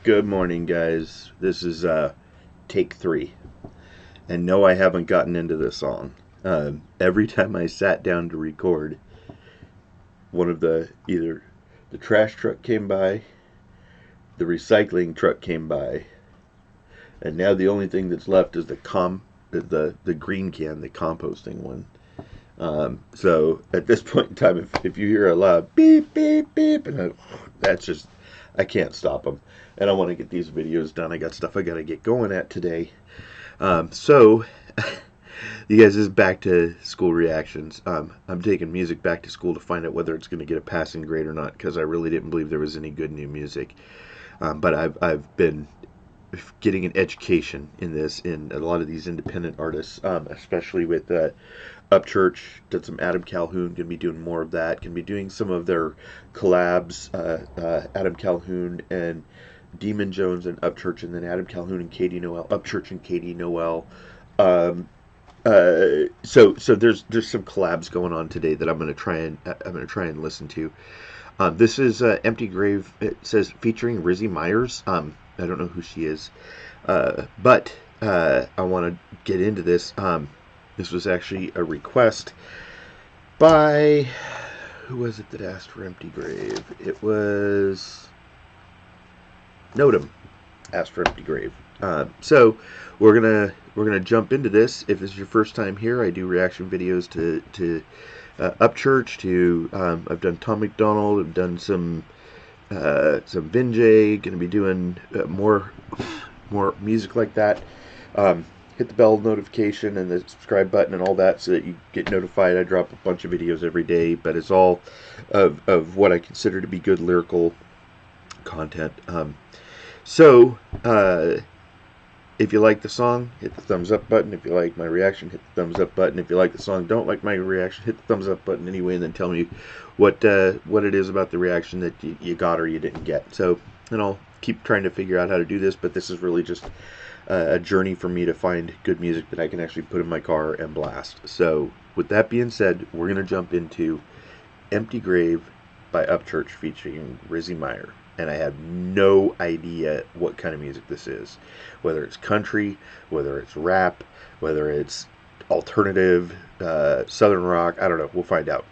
Good morning, guys. This is take 3. And no, I haven't gotten into this song. Every time I sat down to record, one of either the trash truck came by, the recycling truck came by, and now the only thing that's left is the green can, the composting one. So at this point in time, if you hear a loud beep beep beep, and that's just, I can't stop them. And I want to get these videos done. I got stuff I got to get going at today. So you guys, this is back to school reactions. I'm taking music back to school to find out whether it's going to get a passing grade or not, because I really didn't believe there was any good new music. But I've been getting an education in a lot of these independent artists, especially with UPCHUCH. Did some Adam Calhoun, gonna be doing more of that. Gonna be doing some of their collabs, Adam Calhoun and Demon Jones and UPCHUCH, and then Adam Calhoun and Katie Noel, UPCHUCH and Katie Noel. So there's some collabs going on today that I'm gonna try and listen to. This is Empty Grave. It says featuring Rizzi Myers. I don't know who she is, but I want to get into this. This was actually a request by, who was it that asked for Empty Grave? It was Notum asked for Empty Grave. So we're gonna jump into this. If it's your first time here, I do reaction videos to UPCHUCH. I've done Tom McDonald. I've done some Vinjay. Gonna be doing more music like that. Hit the bell notification and the subscribe button and all that so that you get notified. I drop a bunch of videos every day, but it's all of what I consider to be good lyrical content. So if you like the song, hit the thumbs up button. If you like my reaction, hit the thumbs up button. If you like the song, don't like my reaction, hit the thumbs up button anyway, and then tell me what it is about the reaction that you got or you didn't get. So, and I'll keep trying to figure out how to do this, but this is really just a journey for me to find good music that I can actually put in my car and blast. So, with that being said, we're going to jump into Empty Grave by UPCHUCH featuring Rizzi Myers. And I have no idea what kind of music this is. Whether it's country, whether it's rap, whether it's alternative, southern rock, I don't know. We'll find out.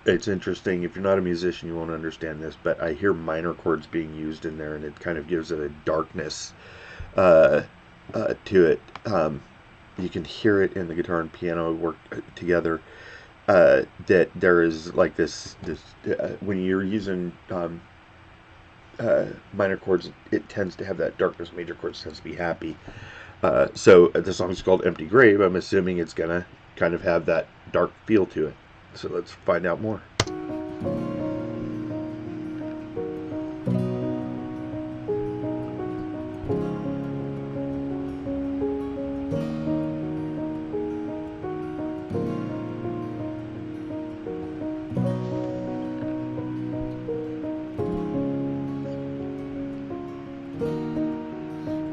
It's interesting. If you're not a musician, you won't understand this, but I hear minor chords being used in there, and it kind of gives it a darkness to it. You can hear it in the guitar and piano work together. That there is like this when you're using minor chords, it tends to have that darkness. Major chords tends to be happy. So the song is called Empty Grave. I'm assuming it's gonna kind of have that dark feel to it. So let's find out more.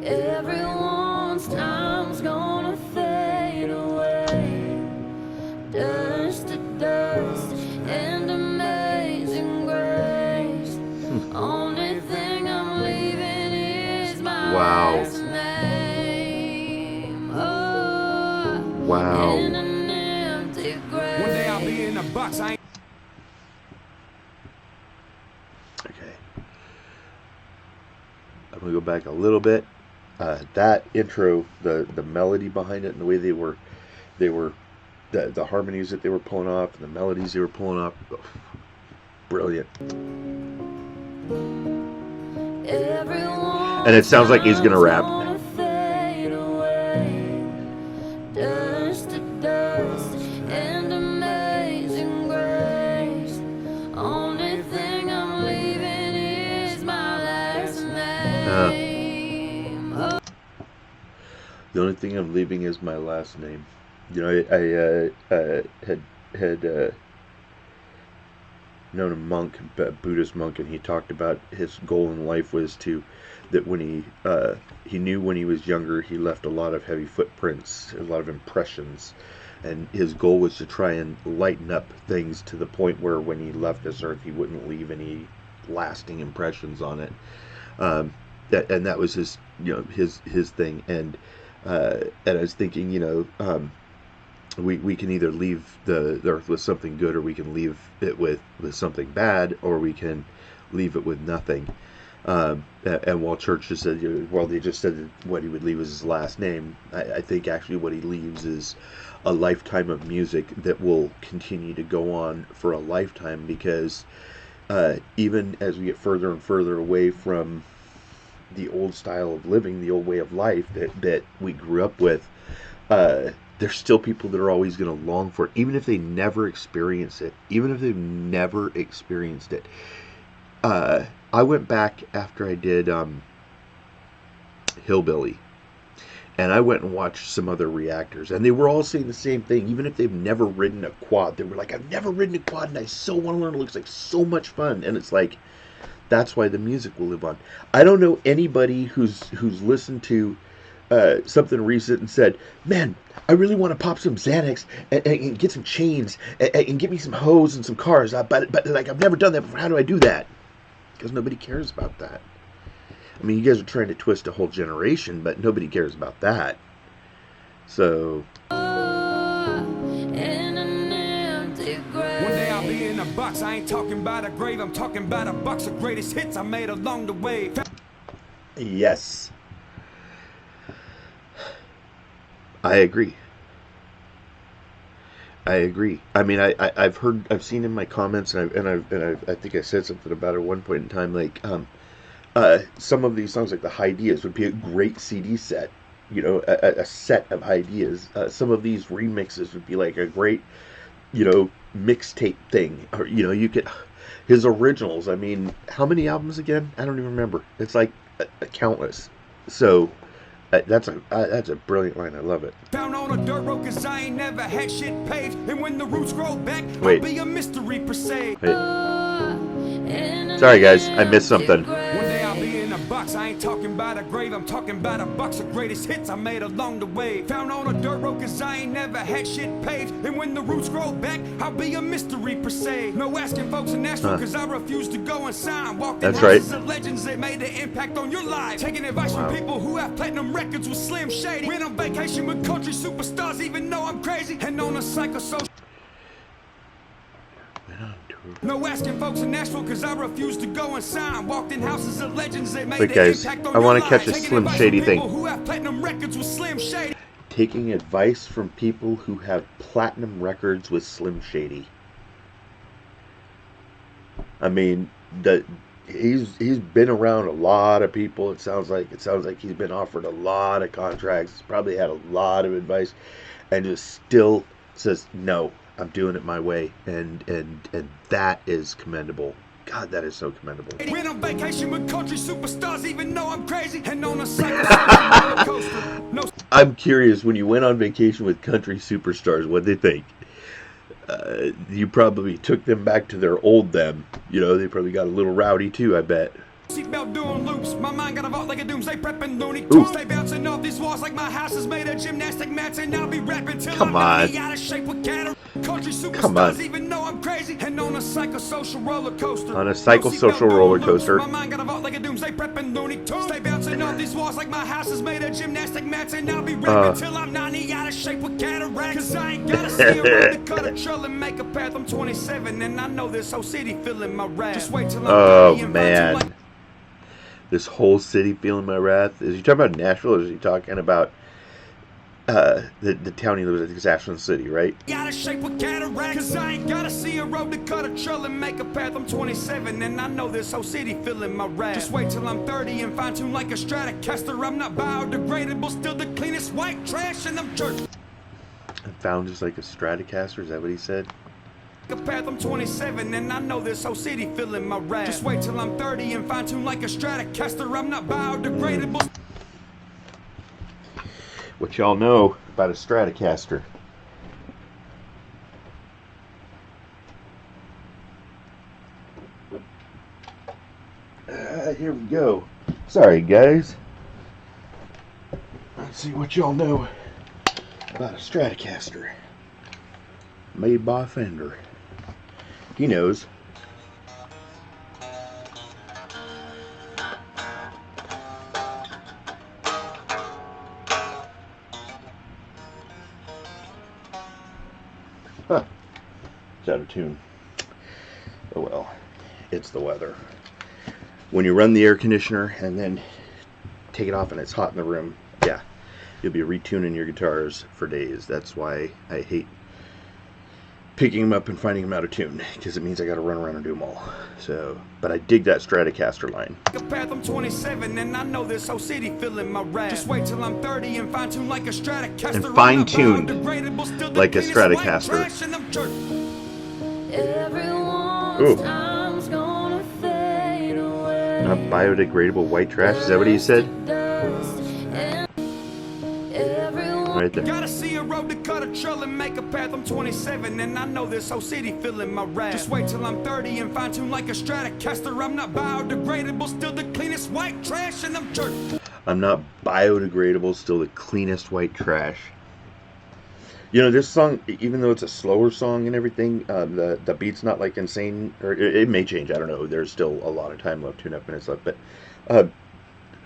Everyone's time's gonna fade away, dust to dust and amazing grace. Only thing I'm leaving is my last name. Wow. In an empty grave. One day I'll be in a box. Okay. I'm gonna go back a little bit. That intro, the melody behind it, and the way they were the harmonies that they were pulling off, and the melodies they were pulling off, brilliant. And it sounds like he's gonna rap. The only thing I'm leaving is my last name. You know, I had known a monk, a Buddhist monk, and he talked about his goal in life was to that when he knew when he was younger, he left a lot of heavy footprints, a lot of impressions, and his goal was to try and lighten up things to the point where when he left this earth, he wouldn't leave any lasting impressions on it. And that was his, his thing. And I was thinking, we can either leave the earth with something good, or we can leave it with something bad, or we can leave it with nothing. And while Church just said, they just said that what he would leave was his last name, I think actually what he leaves is a lifetime of music that will continue to go on for a lifetime, because even as we get further and further away from the old style of living, the old way of life that we grew up with, there's still people that are always going to long for it, even if they never experience it, even if they've never experienced it. I went back after I did Hillbilly, and I went and watched some other reactors, and they were all saying the same thing. Even if they've never ridden a quad, they were like, I've never ridden a quad, and I so want to learn. It looks like so much fun. And it's like, that's why the music will live on. I don't know anybody who's listened to something recent and said, man, I really want to pop some Xanax and get some chains and get me some hoes and some cars, but like, I've never done that before. How do I do that? Because nobody cares about that. I mean, you guys are trying to twist a whole generation, but nobody cares about that. So In an empty grave. One day I'll be in a box. I ain't talking about a grave. I'm talking about a box of greatest hits I made along the way. yes, I agree. I mean, I've seen in my comments, and I think I said something about it at one point in time. Like, some of these songs, like the Ideas, would be a great CD set. A set of ideas. Some of these remixes would be like a great, mixtape thing. Or you could his originals. I mean, how many albums again? I don't even remember. It's like a countless. So. That's a brilliant line. I love it. Found on a dirt road 'cause I ain't never had shit paved. And when the roots grow back, Wait. I'll be a mystery per se. Sorry guys, I missed something. One day I'll be in a box. I ain't talking about a grave. I'm talking about a box of greatest hits I made along the way. Found on a dirt road 'cause I ain't never had shit paved. And when the roots grow back, I'll be a mystery per se. No asking folks in Nashville 'cause I refuse to go and sign. Walked in That's right. houses of legends that made an impact on your life. Taking advice from people who have platinum records with Slim Shady. Went on vacation with country superstars, even though I'm crazy. And on a psychosocial. No asking folks in Nashville 'cause I refuse to go and sign. Walked in houses of legends that made Look, an guys, impact on I your wanna life. catch a Taking Slim advice Shady from thing. people who have platinum records with Slim Shady. Taking advice from people who have platinum records with Slim Shady. I mean, he's been around a lot of people. It sounds like he's been offered a lot of contracts. He's probably had a lot of advice, and just still says no. I'm doing it my way, and that is commendable. God, that is so commendable. Went on vacation with country superstars, even though I'm crazy. And on a psychosocial roller coaster. No. I'm curious, when you went on vacation with country superstars, what'd they think? You probably took them back to their old them. They probably got a little rowdy too, I bet. Seatbelt doing loops. My mind got a vault like a doomsday prepping loony. Ooh. Stay bouncing off these walls like my house is made of gymnastic mats. And I'll be rapping till Come I'm on. out of shape with cattle. Country Come on. superstars, even though I'm crazy. And on a psychosocial roller coaster. On a psychosocial roller coaster. My mind got a vault like a doomsday prepping loony. Stay bouncing off these walls like my house is made of gymnastic mats. And I'll be rapping till I'm 90 out of shape with cataracts. 'Cause I ain't gotta see a road to cut a trail and make a path. I'm 27 and I know this whole city feeling my wrath. Just wait till I'm 30 and find you like. This whole city feeling my wrath. Is he talking about Nashville, or is he talking about the town he lives in? I think it's Ashland City, right? Out of shape with cataracts. 'Cause I ain't gotta see a road to cut a trail and make a path. I'm 27 and I know this whole city feeling my wrath. Just wait till I'm 30 and fine tune like a Stratocaster. I'm not biodegradable, still the cleanest white trash in them church. I'm found just like a Stratocaster. Is that what he said? A path. I'm 27 and I know this whole city feeling my wrath. Just wait till I'm 30 and fine tune like a Stratocaster. I'm not biodegradable. What y'all know about a Stratocaster? here we go. Sorry, guys. Let's see what y'all know about a Stratocaster made by Fender. He knows. Huh. It's out of tune. Oh well. It's the weather. When you run the air conditioner and then take it off and it's hot in the room, yeah, you'll be retuning your guitars for days. That's why I hate picking them up and finding them out of tune, because it means I got to run around and do them all. So, but I dig that Stratocaster line. I'm 27 and I know this whole city feeling my wrath. Just wait till I'm 30 and fine tune like a Stratocaster. And fine tuned like a Stratocaster. Ooh. Not biodegradable white trash. Is that what he said? Right there. Gotta see a road to cut a trail and make a path. I'm 27 and I know this whole city feeling my wrath. Just wait till I'm 30 and fine tune like a Stratocaster. I'm not biodegradable, still the cleanest white trash, and I'm church. I'm not biodegradable, still the cleanest white trash. You know, this song, even though it's a slower song and everything, the beat's not like insane, or it may change. I don't know. There's still a lot of time left, 2.5 minutes left, but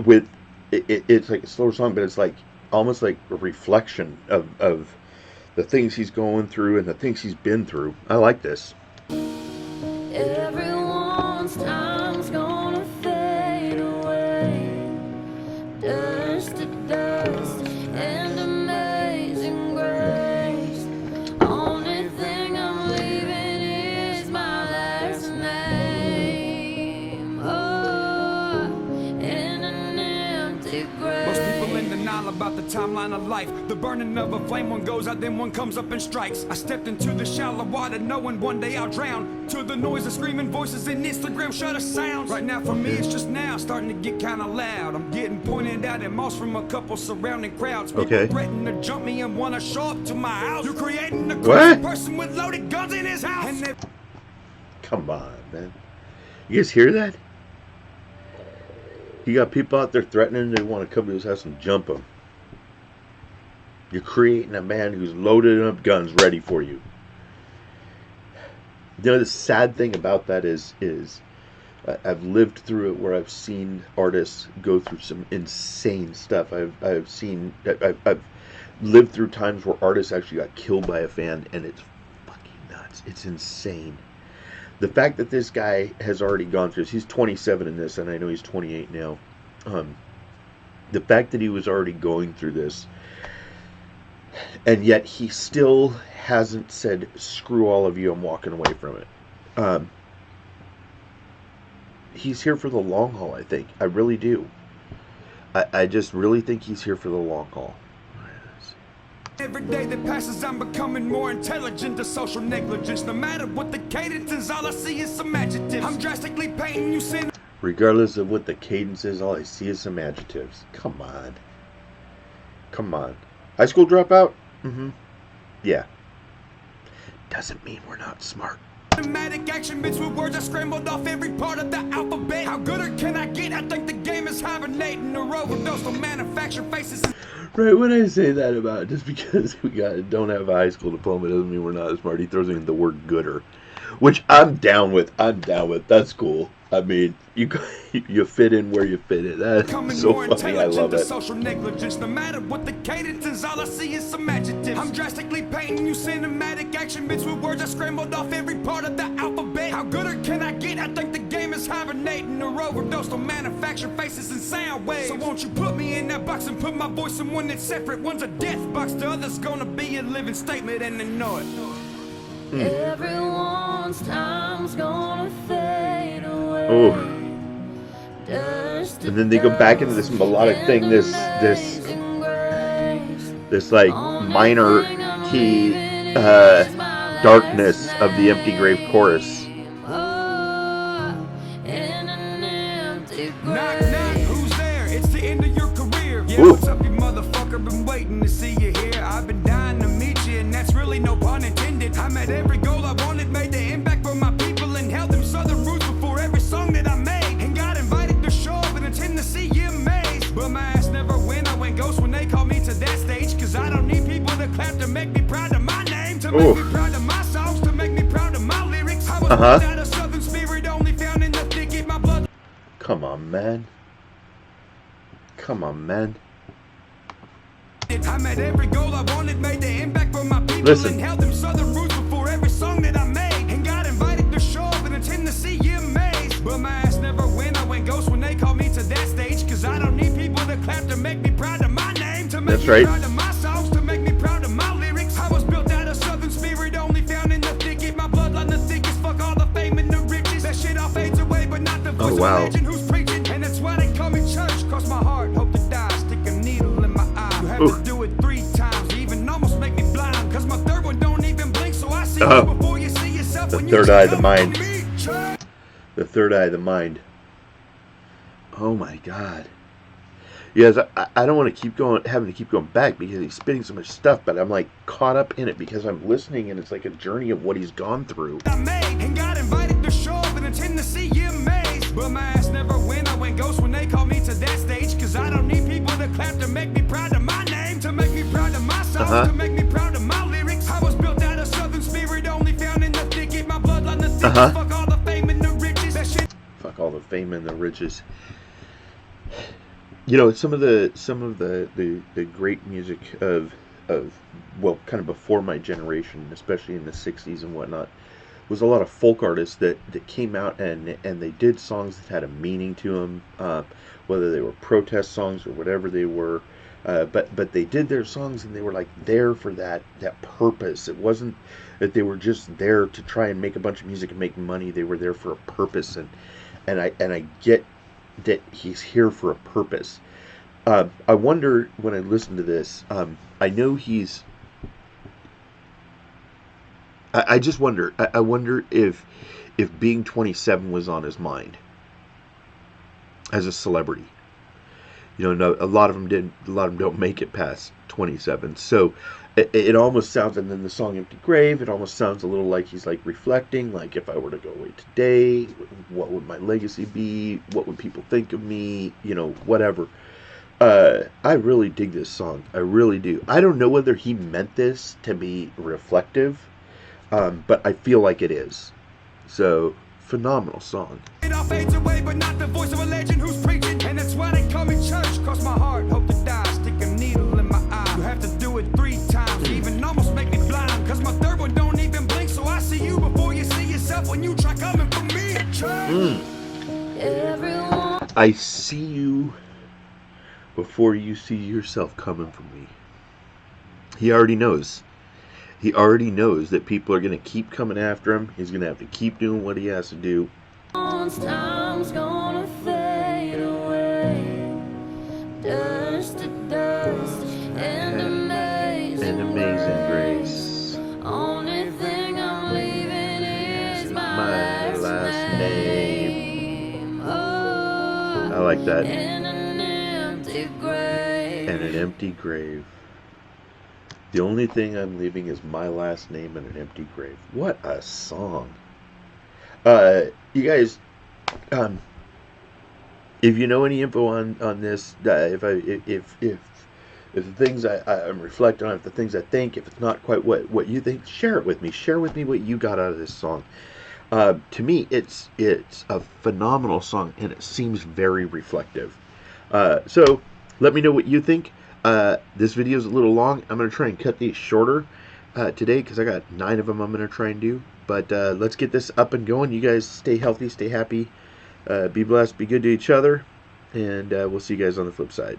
with it's like a slower song, but it's like almost like a reflection of the things he's going through and the things he's been through. I like this. Everyone's time's gonna fade away, dust to dust, and amazing grace. Only thing I'm leaving is my last name. Oh, in an empty grave. Most people in denial about the timeline of life. The burning of a flame, one goes out, then one comes up and strikes. I stepped into the shallow water, knowing one day I'll drown. To the noise of screaming voices and Instagram shutter sounds. Right now for me it's just now starting to get kinda loud. I'm getting pointed out at moss from a couple surrounding crowds. People threaten to jump me and wanna show up to my house. You're creating a crazy person with loaded guns in his house. And come on, man. You guys hear that? You got people out there threatening they want to come to his house and jump him. You're creating a man who's loaded up guns ready for you. You know, the sad thing about that is I've lived through it, where I've seen artists go through some insane stuff. I've lived through times where artists actually got killed by a fan, and it's fucking nuts. It's insane. The fact that this guy has already gone through this, he's 27 in this, and I know he's 28 now. The fact that he was already going through this, and yet he still hasn't said, screw all of you, I'm walking away from it. He's here for the long haul, I think. I really do. I just really think he's here for the long haul. every day that passes, I'm becoming more intelligent to social negligence. No matter what the cadence is, all I see is some adjectives. I'm drastically painting you sin. Regardless of what the cadence is, all I see is some adjectives. Come on. Come on. High school dropout? Mm-hmm. Yeah. Doesn't mean we're not smart. Automatic action bits with words I scrambled off every part of the alphabet. How gooder can I get? I think the game is hibernating or overdose on manufactured faces. Right, when I say that about just because we don't have a high school diploma doesn't mean we're not smart. He throws in the word gooder, which I'm down with. That's cool. I mean, you fit in where you fit in. That's so funny. I love it. Social negligence. No matter what the cadence is, all I see is some adjectives. I'm drastically painting you cinematic action bits with words I scrambled off every part of the alphabet. How gooder can I get? I think the game is hibernating or overdosed on manufactured faces and sound waves. So won't you put me in that box and put my voice in one that's separate? One's a death box, the other's gonna be a living statement, and they know it. Everyone's time's gonna fade away. Oh. And then they go back into this melodic thing, this like minor key darkness of the Empty Grave chorus. Knock, knock, who's there? It's the end of your career. Yeah, Ooh. what's up, you motherfucker? Been waiting to see you here. I've been dying to meet you, and that's really no pun intended. I met every goal I wanted, made the impact for my people, and held them southern roots before every song that I made, and got invited to show But my ass never win, I went ghost when they call me to that stage. Cause I don't need people to clap to make me proud of my name, to make me proud of my songs, to make me proud of my lyrics. I was born out of southern spirit, only found in the thicket, my blood. Come on, man. Come on, man. I met every goal I wanted, made the impact for my people. Listen. And held them southern roots before every song that I made. And got invited to show up in a Tennessee maze. But my ass never win, I went ghost when they called me to that stage. Cause I don't need people to clap to make me proud of my name, to make me proud of my songs, to make me proud of my lyrics. I was built out of southern spirit, only found in the thicket. My bloodline the thickest, fuck all the fame and the riches. That shit all fades away, but not the voice of a legend who's preaching. And that's why they call me church, cross my heart, hope to die, stick a needle in my eye. You have to do it 3 times, even almost make me blind. Cause my third one don't even blink, so I see you before you see yourself. The when third you eye of the mind. Me, the third eye of the mind. Oh my God. Yes, I don't want to keep going, having to keep going back because he's spitting so much stuff, but I'm like caught up in it because I'm listening and it's like a journey of what he's gone through. I made and got invited to show up in a Tennessee maze. But my ass never win, I went ghost when they called me to that stage. Cause I don't need people to clap to make me proud of my name, to make me proud of my songs, to make me proud of my lyrics. I was built out of southern spirit, only found in the thicket. My bloodline the thickest, fuck all the fame and the riches. That shit. Fuck all the fame and the riches. You know, some of the great music of well, kind of before my generation, especially in the 60s and whatnot, was a lot of folk artists that came out and they did songs that had a meaning to them, whether they were protest songs or whatever they were, but they did their songs and they were like there for that purpose. It wasn't that they were just there to try and make a bunch of music and make money. They were there for a purpose, and I get that he's here for a purpose. I wonder when I listen to this, I know he's, I just wonder, I wonder if being 27 was on his mind as a celebrity. You know, no, a lot of them don't make it past 27. So it almost sounds, and then the song Empty Grave, it almost sounds a little like he's like reflecting, like if I were to go away today, what would my legacy be? What would people think of me? You know, whatever. I really dig this song. I really do. I don't know whether he meant this to be reflective, but I feel like it is. So, phenomenal song. It all fades away, but not the voice of a legend who's preaching. And that's why they call me church. Cross my heart, hope to die, stick a needle in my eye. You have to do it 3 times, even almost make me blind. Cause my third one don't even blink, so I see you before you see yourself when you try coming for me, church. I see you before you see yourself coming for me. He already knows. He already knows that people are going to keep coming after him. He's going to have to keep doing what he has to do. Time's gonna fade away, dust to dust, and amazing grace. Only thing I'm leaving is my last name. Oh, I like that. and an empty grave. And an empty grave. The only thing I'm leaving is my last name and an empty grave. What a song. You guys, if you know any info on this, if the things I'm reflecting on, if the things I think, if it's not quite what you think, share it with me. Share with me what you got out of this song. To me, it's a phenomenal song, and it seems very reflective. So let me know what you think. This video is a little long. I'm going to try and cut these shorter today because I got 9 of them I'm going to try and do. But let's get this up and going. You guys stay healthy, stay happy, be blessed, be good to each other, and we'll see you guys on the flip side.